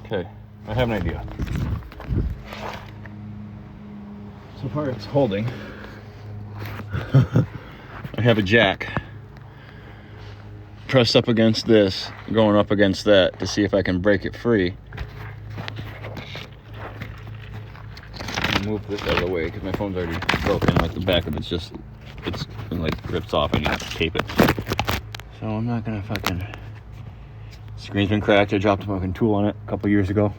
Okay, I have an idea. So far it's holding. I have a jack pressed up against this, going up against that to see if I can break it free. Move this out of the way because my phone's already broken. Like the back of it's like rips off. I need to tape it. So I'm not gonna fucking. Screen's been cracked. I dropped a fucking tool on it a couple years ago.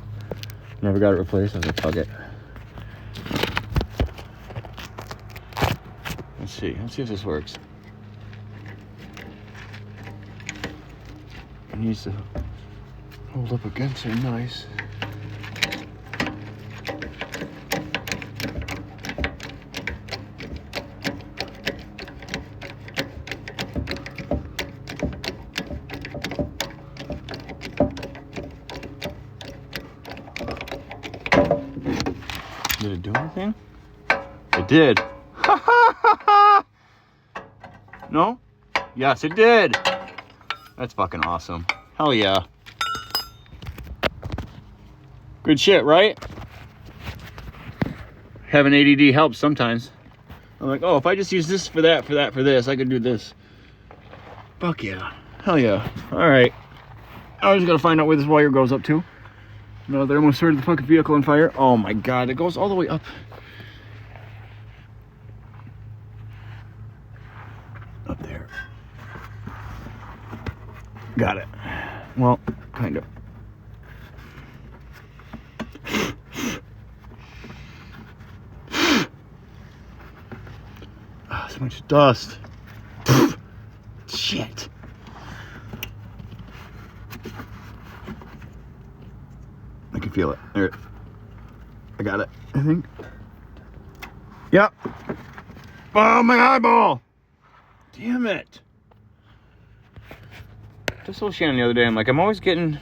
Never got it replaced. I was like, fuck it. Let's see if this works. It needs to hold up against it nice. Did it do anything? It did. No? Yes, it did. That's fucking awesome. Hell yeah. Good shit, right? Having ADD helps sometimes. I'm like, oh, if I just use this for that, for this, I could do this. Fuck yeah. Hell yeah. Alright. I just gotta find out where this wire goes up to. No, they almost started the fucking vehicle on fire. Oh my god, it goes all the way up. Up there. Got it. Well, kind of. Oh, so much dust. Shit. I can feel it. There. I got it, I think. Yep. Oh, my eyeball! Damn it. Just told Shannon the other day, I'm like, I'm always getting,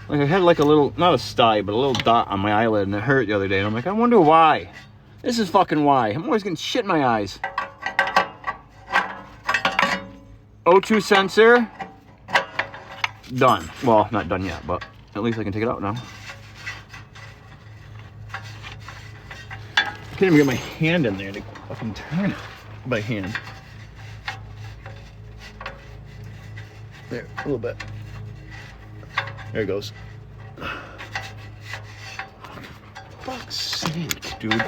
like, I had like a little, not a sty, but a little dot on my eyelid, and it hurt the other day. And I'm like, I wonder why. This is fucking why. I'm always getting shit in my eyes. O2 sensor. Done. Well, not done yet, but at least I can take it out now. I can't even get my hand in there to fucking turn it by hand. There, a little bit. There it goes. Fuck's sake, dude.